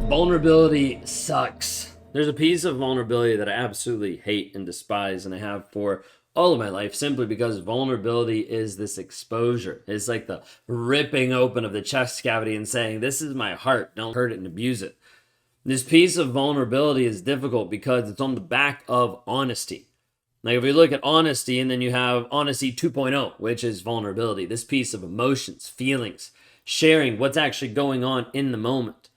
Vulnerability sucks. There's a piece of vulnerability that I absolutely hate and despise, and I have for all of my life, simply because vulnerability is this exposure. It's like the ripping open of the chest cavity and saying, "This is my heart, don't hurt it and abuse it." This piece of vulnerability is difficult because it's on the back of honesty. Like if we look at honesty and then you have honesty 2.0, which is vulnerability, this piece of emotions, feelings, sharing what's actually going on in the moment.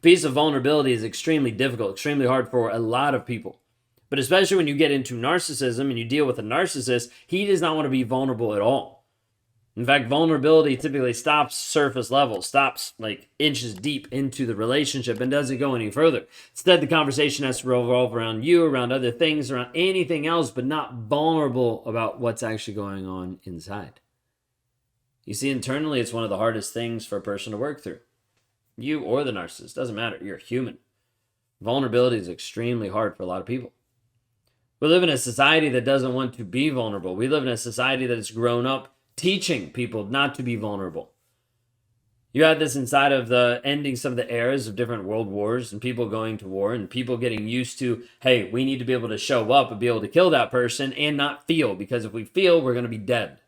Piece of vulnerability is extremely difficult, extremely hard for a lot of people. But especially when you get into narcissism and you deal with a narcissist, he does not want to be vulnerable at all. In fact, vulnerability typically stops surface level, stops like inches deep into the relationship and doesn't go any further. Instead, the conversation has to revolve around you, around other things, around anything else, but not vulnerable about what's actually going on inside. You see, internally, it's one of the hardest things for a person to work through. You or the narcissist, doesn't matter. You're a human. Vulnerability is extremely hard for a lot of people. We live in a society that doesn't want to be vulnerable. We live in a society that has grown up teaching people not to be vulnerable. You had this inside of the ending some of the eras of different world wars and people going to war and people getting used to, hey, we need to be able to show up and be able to kill that person and not feel, because if we feel, we're going to be dead.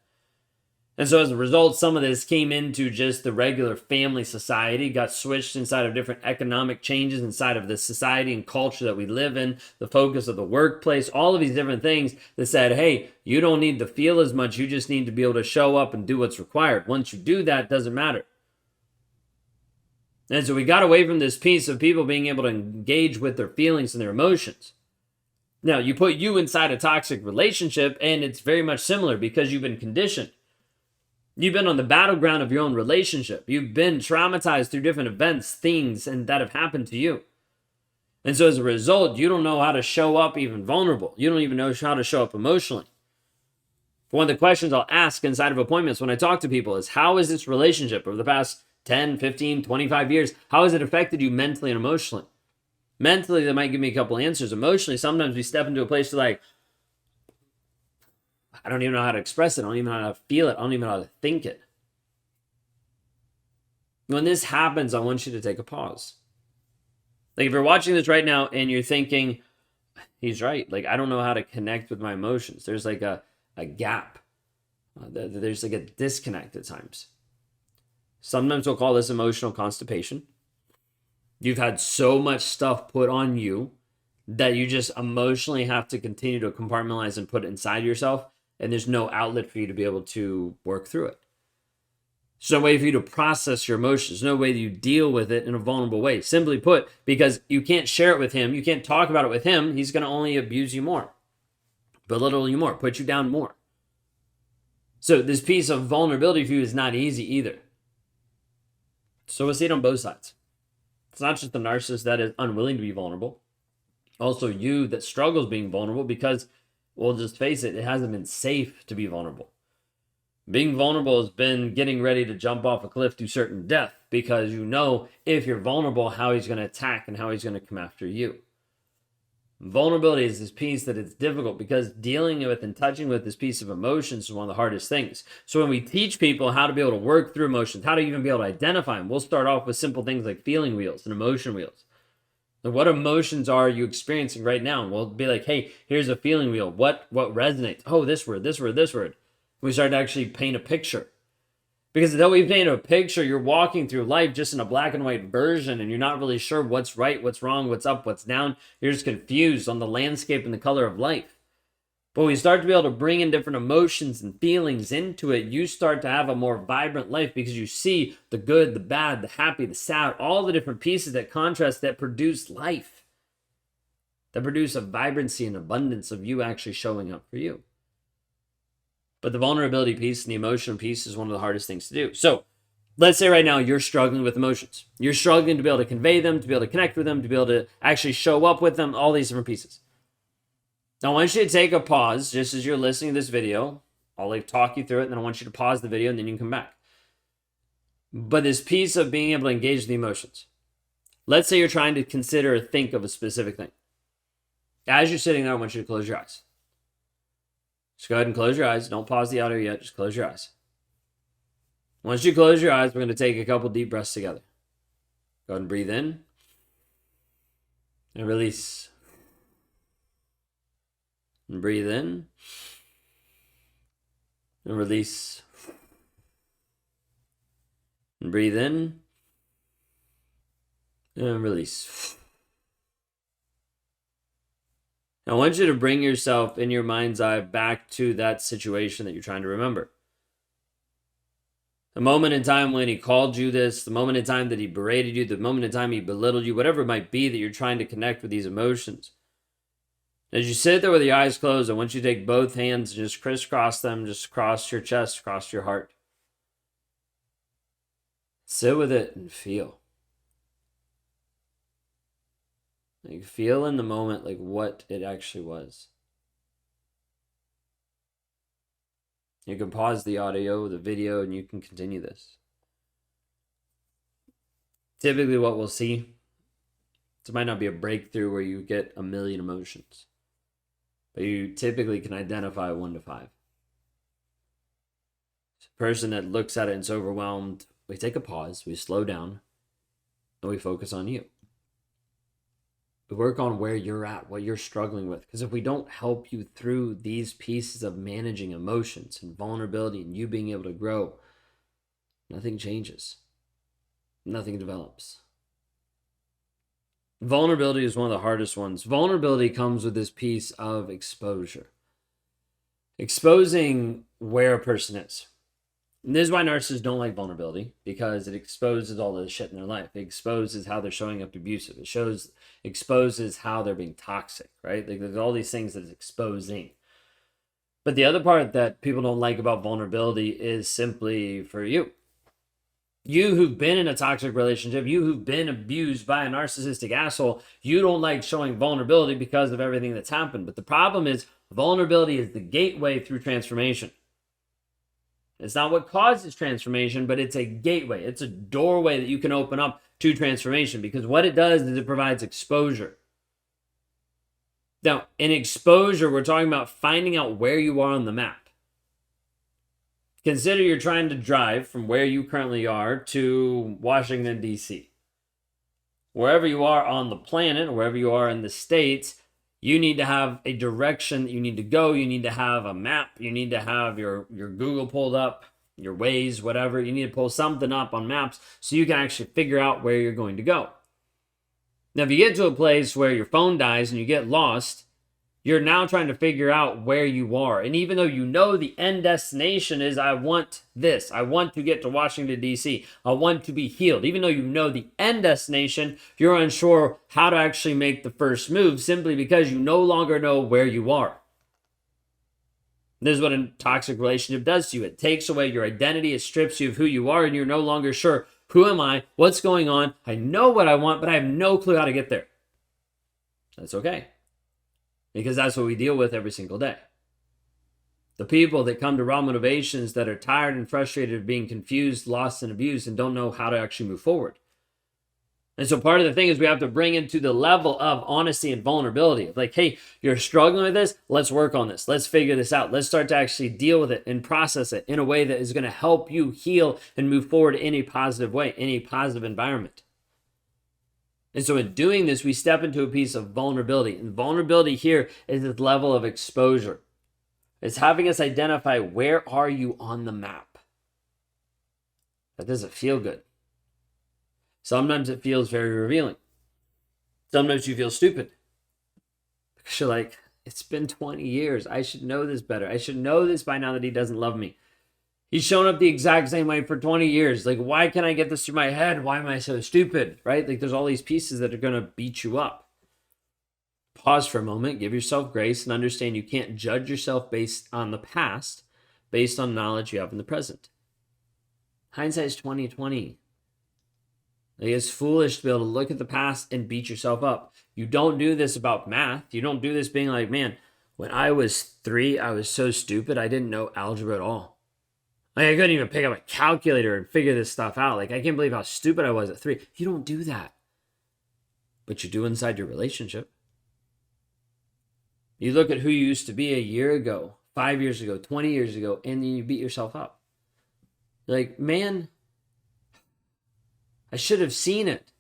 And so as a result, some of this came into just the regular family society, got switched inside of different economic changes inside of the society and culture that we live in, the focus of the workplace, all of these different things that said, hey, you don't need to feel as much. You just need to be able to show up and do what's required. Once you do that, it doesn't matter. And so we got away from this piece of people being able to engage with their feelings and their emotions. Now, you put you inside a toxic relationship, and it's very much similar because you've been conditioned. You've been on the battleground of your own relationship. You've been traumatized through different events, things, and that have happened to you. And so as a result, you don't know how to show up even vulnerable. You don't even know how to show up emotionally. One of the questions I'll ask inside of appointments when I talk to people is, how is this relationship over the past 10, 15, 25 years, how has it affected you mentally and emotionally? Mentally, they might give me a couple answers. Emotionally, sometimes we step into a place like, I don't even know how to express it. I don't even know how to feel it. I don't even know how to think it. When this happens, I want you to take a pause. Like if you're watching this right now and you're thinking, he's right. Like, I don't know how to connect with my emotions. There's like a gap. There's like a disconnect at times. Sometimes we'll call this emotional constipation. You've had so much stuff put on you that you just emotionally have to continue to compartmentalize and put it inside yourself. And there's no outlet for you to be able to work through it. There's no way for you to process your emotions. There's no way that you deal with it in a vulnerable way. Simply put, because you can't share it with him, you can't talk about it with him, he's going to only abuse you more, belittle you more, put you down more. So this piece of vulnerability for you is not easy either. So we'll see it on both sides. It's not just the narcissist that is unwilling to be vulnerable. Also you that struggles being vulnerable because, well, just face it, it hasn't been safe to be vulnerable. Being vulnerable has been getting ready to jump off a cliff to certain death, because you know if you're vulnerable, how he's going to attack and how he's going to come after you. Vulnerability is this piece that it's difficult because dealing with and touching with this piece of emotions is one of the hardest things. So when we teach people how to be able to work through emotions, how to even be able to identify them, we'll start off with simple things like feeling wheels and emotion wheels. And what emotions are you experiencing right now? And we'll be like, hey, here's a feeling wheel. What resonates? Oh, this word, this word, this word. We start to actually paint a picture. Because until we paint a picture, you're walking through life just in a black and white version, and you're not really sure what's right, what's wrong, what's up, what's down. You're just confused on the landscape and the color of life. But when you start to be able to bring in different emotions and feelings into it, you start to have a more vibrant life because you see the good, the bad, the happy, the sad, all the different pieces that contrast, that produce life, that produce a vibrancy and abundance of you actually showing up for you. But the vulnerability piece and the emotional piece is one of the hardest things to do. So let's say right now you're struggling with emotions. You're struggling to be able to convey them, to be able to connect with them, to be able to actually show up with them, all these different pieces. Now, I want you to take a pause just as you're listening to this video. I'll talk you through it, and then I want you to pause the video, and then you can come back. But this piece of being able to engage the emotions. Let's say you're trying to consider or think of a specific thing. As you're sitting there, I want you to close your eyes. Just go ahead and close your eyes. Don't pause the audio yet. Just close your eyes. Once you close your eyes, we're going to take a couple deep breaths together. Go ahead and breathe in and release. And breathe in and release. And breathe in and release. I want you to bring yourself in your mind's eye back to that situation that you're trying to remember. The moment in time when he called you this, the moment in time that he berated you, the moment in time he belittled you, whatever it might be that you're trying to connect with these emotions. As you sit there with your eyes closed, I want you to take both hands and just crisscross them, just across your chest, across your heart. Sit with it and feel. Like feel in the moment like what it actually was. You can pause the audio, the video, and you can continue this. Typically what we'll see, it might not be a breakthrough where you get a million emotions, but you typically can identify 1 to 5. A person that looks at it and is overwhelmed, we take a pause, we slow down, and we focus on you. We work on where you're at, what you're struggling with. Because if we don't help you through these pieces of managing emotions and vulnerability and you being able to grow, nothing changes. Nothing develops. Vulnerability is one of the hardest ones. Vulnerability comes with this piece of exposure. Exposing where a person is. And this is why narcissists don't like vulnerability, because it exposes all the shit in their life. It exposes how they're showing up abusive. It exposes how they're being toxic, right? Like there's all these things that it's exposing. But the other part that people don't like about vulnerability is simply for you. You who've been in a toxic relationship, you who've been abused by a narcissistic asshole, you don't like showing vulnerability because of everything that's happened. But the problem is vulnerability is the gateway through transformation. It's not what causes transformation, but it's a gateway. It's a doorway that you can open up to transformation, because what it does is it provides exposure. Now, in exposure, we're talking about finding out where you are on the map. Consider you're trying to drive from where you currently are to Washington, D.C. Wherever you are on the planet, or wherever you are in the States, you need to have a direction that you need to go. You need to have a map. You need to have your Google pulled up, your Waze, whatever. You need to pull something up on maps so you can actually figure out where you're going to go. Now, if you get to a place where your phone dies and you get lost, you're now trying to figure out where you are. And even though you know the end destination is, I want this. I want to get to Washington, D.C. I want to be healed. Even though you know the end destination, you're unsure how to actually make the first move simply because you no longer know where you are. This is what a toxic relationship does to you. It takes away your identity. It strips you of who you are, and you're no longer sure, who am I? What's going on? I know what I want, but I have no clue how to get there. That's okay. Because that's what we deal with every single day. The people that come to raw motivations that are tired and frustrated of being confused, lost, and abused and don't know how to actually move forward. And so part of the thing is we have to bring into the level of honesty and vulnerability. Like, hey, you're struggling with this. Let's work on this. Let's figure this out. Let's start to actually deal with it and process it in a way that is going to help you heal and move forward in a positive way, in a positive environment. And so in doing this, we step into a piece of vulnerability. And vulnerability here is this level of exposure. It's having us identify, where are you on the map? That doesn't feel good. Sometimes it feels very revealing. Sometimes you feel stupid. Because you're like, it's been 20 years. I should know this better. I should know this by now that he doesn't love me. He's shown up the exact same way for 20 years. Like, why can't I get this through my head? Why am I so stupid, right? Like, there's all these pieces that are going to beat you up. Pause for a moment, give yourself grace, and understand you can't judge yourself based on the past, based on knowledge you have in the present. Hindsight is 20/20. Like, it's foolish to be able to look at the past and beat yourself up. You don't do this about math. You don't do this being like, man, when I was 3, I was so stupid, I didn't know algebra at all. Like, I couldn't even pick up a calculator and figure this stuff out. Like, I can't believe how stupid I was at 3. You don't do that. But you do inside your relationship. You look at who you used to be a year ago, 5 years ago, 20 years ago, and then you beat yourself up. You're like, man, I should have seen it.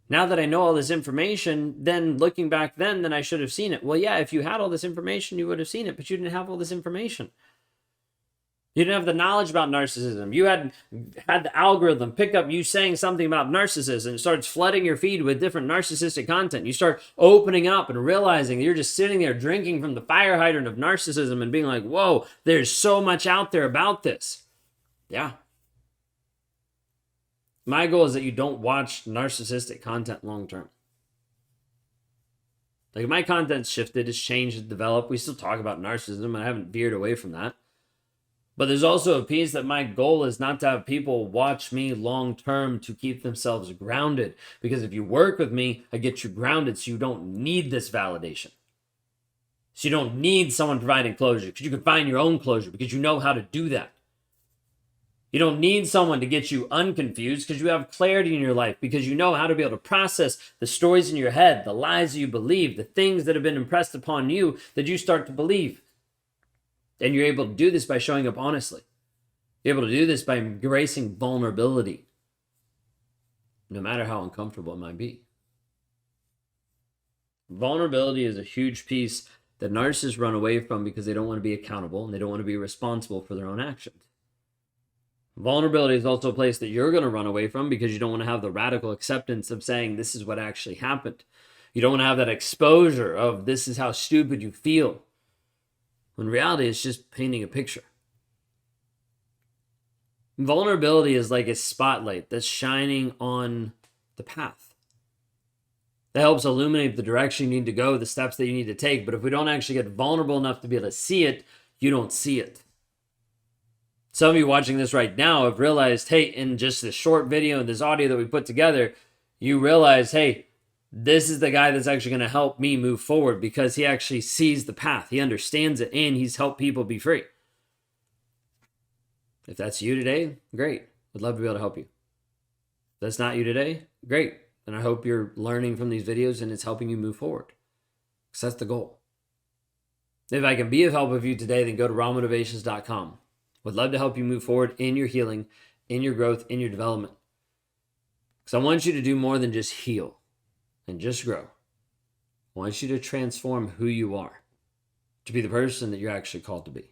Now that I know all this information, then looking back then I should have seen it. Well, yeah, if you had all this information, you would have seen it, but you didn't have all this information. You didn't have the knowledge about narcissism. You had the algorithm pick up you saying something about narcissism and it starts flooding your feed with different narcissistic content. You start opening up and realizing you're just sitting there drinking from the fire hydrant of narcissism and being like, whoa, there's so much out there about this. Yeah. My goal is that you don't watch narcissistic content long term. Like, my content's shifted, it's changed, it's developed. We still talk about narcissism, and I haven't veered away from that. But there's also a piece that my goal is not to have people watch me long term to keep themselves grounded. Because if you work with me, I get you grounded so you don't need this validation. So you don't need someone providing closure because you can find your own closure because you know how to do that. You don't need someone to get you unconfused because you have clarity in your life, because you know how to be able to process the stories in your head, the lies you believe, the things that have been impressed upon you that you start to believe. And you're able to do this by showing up honestly. You're able to do this by embracing vulnerability, no matter how uncomfortable it might be. Vulnerability is a huge piece that narcissists run away from because they don't want to be accountable and they don't want to be responsible for their own actions. Vulnerability is also a place that you're going to run away from because you don't want to have the radical acceptance of saying this is what actually happened. You don't want to have that exposure of this is how stupid you feel. When reality, it's just painting a picture. Vulnerability is like a spotlight that's shining on the path. That helps illuminate the direction you need to go, the steps that you need to take. But if we don't actually get vulnerable enough to be able to see it, you don't see it. Some of you watching this right now have realized, hey, in just this short video and this audio that we put together, you realize, hey, this is the guy that's actually going to help me move forward because he actually sees the path. He understands it, and he's helped people be free. If that's you today, great. I'd love to be able to help you. If that's not you today, great. And I hope you're learning from these videos and it's helping you move forward. Because that's the goal. If I can be of help with you today, then go to rawmotivations.com. Would love to help you move forward in your healing, in your growth, in your development. Because I want you to do more than just heal and just grow. I want you to transform who you are to be the person that you're actually called to be.